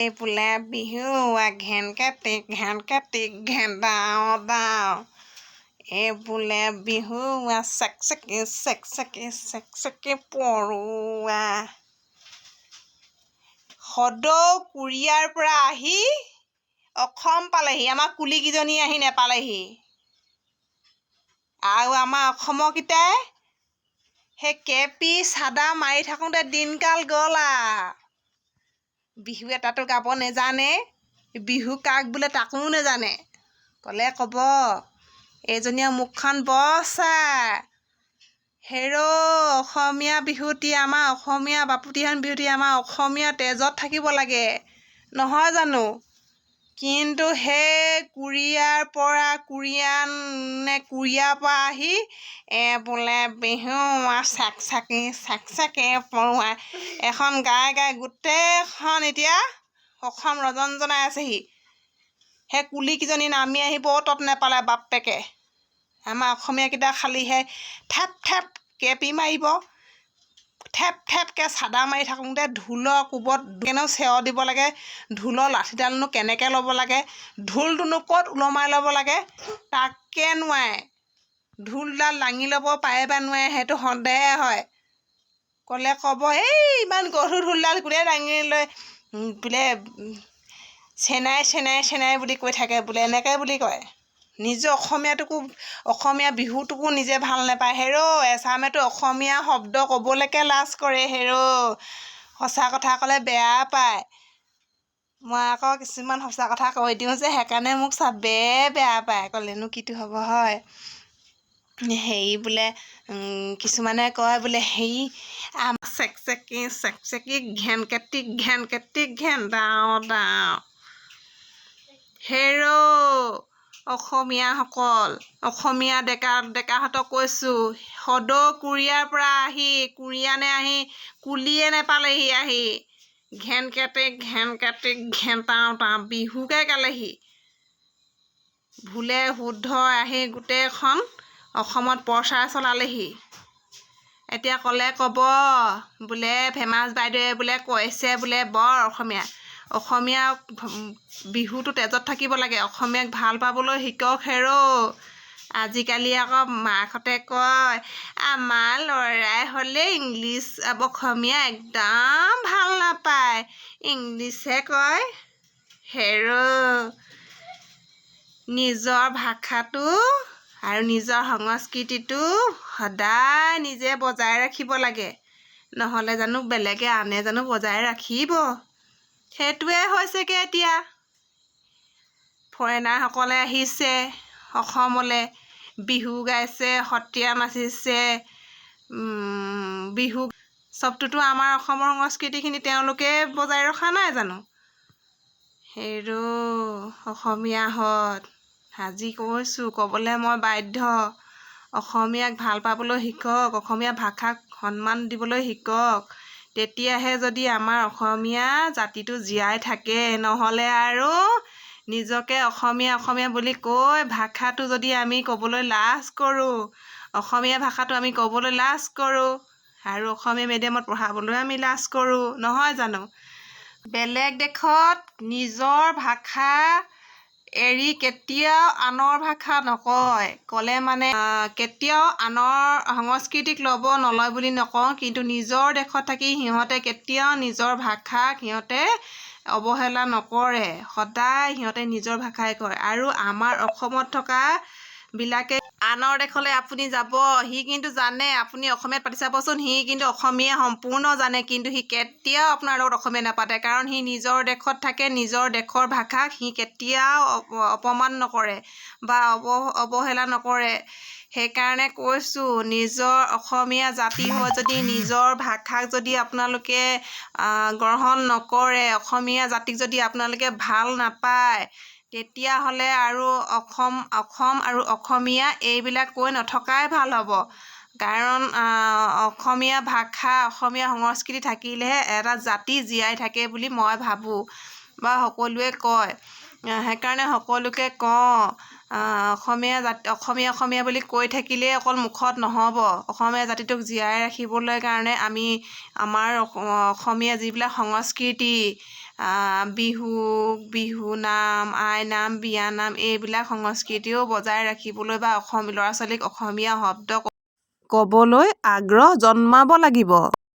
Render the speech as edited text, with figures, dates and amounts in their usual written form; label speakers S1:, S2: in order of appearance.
S1: এই বোলে বিহু ঘেন কাটি ঘেন দাও দাও এই বোলে বিহু চেক পৰুৱা সদৌ কোৰিয়াৰ পৰা আহি অসম পালেহি আমাৰ কুলিকেইজনী আহি নেপালেহি আৰু আমাৰ অসমৰকেইটাই সেই কেপি চাদা মাৰি থাকোঁতে দিনকাল গ'ল বিহু এটাতো গাব নেজানে বিহু কাক বোলে তাকো নেজানে ক'লে ক'ব এইজনীয়ে মুখখন বচা হেৰ' অসমীয়া বিহুটি আমাৰ অসমীয়া বাপতিসাহোন বিহুটি আমাৰ অসমীয়া তেজত থাকিব লাগে নহয় জানো কিন্তু সেই কোৰিয়াৰ পৰা আহি বোলে বিহু চেক পৰুৱা এখন গাই গোটেইখন এতিয়া অসম ৰজনজনাই আছেহি সেই কুলিকেইজনী নামি আহিব তত নেপালে বাপেকে আমাৰ অসমীয়াকেইটা খালিহে থেপ কেপি মাৰিব থেপকৈ চাদা মাৰি থাকোঁতে ঢোলৰ কোবত কেনেও চেৱ দিব লাগে ঢোলৰ লাঠিডালনো কেনেকৈ ল'ব লাগে ঢোলটোনো ক'ত ওলমাই ল'ব লাগে তাকে নোৱাৰে ঢোলডাল দাঙি ল'ব পাৰে বা নোৱাৰে সেইটো সন্দেহে হয় ক'লে ক'ব এই ইমান গধুৰ ঢোলডাল কোনে দাঙি লৈ বোলে চেনাই বুলি কৈ থাকে বোলে এনেকৈ বুলি কয় নিজৰ অসমীয়া বিহুটোকো নিজে ভাল নাপায় হেৰ' এচামেতো অসমীয়া শব্দ ক'বলৈকে লাজ কৰে হেৰ' সঁচা কথা ক'লে বেয়া পায় মই আকৌ কিছুমান সঁচা কথা কৈ দিওঁ যে সেইকাৰণে মোক চবেই বেয়া পায় ক'লেনো কিটো হ'ব হয় হেৰি বোলে কিছুমানে কয় বোলে হেৰি চেক ঘেন কাটি ঘেন দাও হেৰ' অসমীয়াসকল অসমীয়া ডেকাহঁতক কৈছোঁ সদৌ কোৰিয়াৰ পৰা আহি কোৰিয়ানে আহি কুলিয়ে নেপালেহি আহি ঘেন কাটি ঘেন টাও বিহুকে গালেহি ভুলে শুদ্ধ আহি গোটেইখন অসমত প্ৰচাৰ চলালেহি এতিয়া ক'লে ক'ব বোলে ফেমাছ বাইদেৱে বোলে কৈছে বোলে বৰ অসমীয়া বিহুটো তেজত থাকিব লাগে অসমীয়াক ভাল পাবলৈ শিকক হেৰ' আজিকালি আকৌ মাকহঁতে কয় আমাৰ ল'ৰাই হ'লে অসমীয়া একদম ভাল নাপায় ইংলিছহে কয় হেৰ' নিজৰ ভাষাটো আৰু নিজৰ সংস্কৃতিটো সদায় নিজে বজাই ৰাখিব লাগে নহ'লে জানো বেলেগে আনে জানো বজাই ৰাখিব সেইটোৱে হৈছেগৈ এতিয়া ফৰেনাৰসকলে আহিছে অসমলৈ বিহু গাইছে সত্ৰীয়া নাচিছে বিহু চবটোতো আমাৰ অসমৰ সংস্কৃতিখিনি তেওঁলোকে বজাই ৰখা নাই জানো হেৰ' অসমীয়াহঁত আজি কৈছোঁ ক'বলৈ মই বাধ্য অসমীয়াক ভাল পাবলৈ শিকক অসমীয়া ভাষাক সন্মান দিবলৈ শিকক তেতিয়াহে যদি আমাৰ অসমীয়া জাতিটো জীয়াই থাকে নহ'লে আৰু নিজকে অসমীয়া বুলি কৈ ভাষাটো যদি আমি ক'বলৈ লাজ কৰোঁ অসমীয়া ভাষাটো আমি ক'বলৈ লাজ কৰোঁ আৰু অসমীয়া মিডিয়ামত পঢ়াবলৈ আমি লাজ কৰোঁ নহয় জানো বেলেগ দেশত নিজৰ ভাষা এৰি কেতিয়াও আনৰ ভাষা নকয় ক'লে মানে কেতিয়াও আনৰ সংস্কৃতিক নলয় বুলি নকওঁ কিন্তু নিজৰ দেশত থাকি সিহঁতে কেতিয়াও নিজৰ ভাষাক সিহঁতে অৱহেলা নকৰে সদায় সিহঁতে নিজৰ ভাষাই কয় আৰু আমাৰ অসমত থকাবিলাকে আনৰ দেশলৈ আপুনি যাব সি কিন্তু জানে আপুনি অসমীয়াত পাতি চাবচোন সি কিন্তু অসমীয়া সম্পূৰ্ণ জানে কিন্তু সি কেতিয়াও আপোনাৰ লগত অসমীয়া নাপাতে কাৰণ সি নিজৰ দেশত থাকে নিজৰ দেশৰ ভাষাক সি কেতিয়াও অপমান নকৰে বা অৱহেলা নকৰে সেইকাৰণে কৈছোঁ নিজৰ অসমীয়া জাতি হৈ যদি নিজৰ ভাষাক যদি আপোনালোকে গ্ৰহণ নকৰে অসমীয়া জাতিক যদি আপোনালোকে ভাল নাপায় তেতিয়াহ'লে আৰু অসম আৰু অসমীয়া এইবিলাক কৈ নথকাই ভাল হ'ব কাৰণ অসমীয়া ভাষা অসমীয়া সংস্কৃতি থাকিলেহে এটা জাতি জীয়াই থাকে বুলি মই ভাবোঁ বা সকলোৱে কয় সেইকাৰণে সকলোকে কওঁ অসমীয়া বুলি কৈ থাকিলেই অকল মুখত নহ'ব অসমীয়া জাতিটোক জীয়াই ৰাখিবলৈ কাৰণে আমি আমাৰ অসমীয়া যিবিলাক সংস্কৃতি বিহুনাম, আইনাম, বিয়ানাম এইবিলাক সংস্কৃতিও বজাই ৰাখিবলৈ বা ল'ৰা ছোৱালীক অসমীয়া শব্দ ক'বলৈ আগ্ৰহ জন্মাব লাগিব।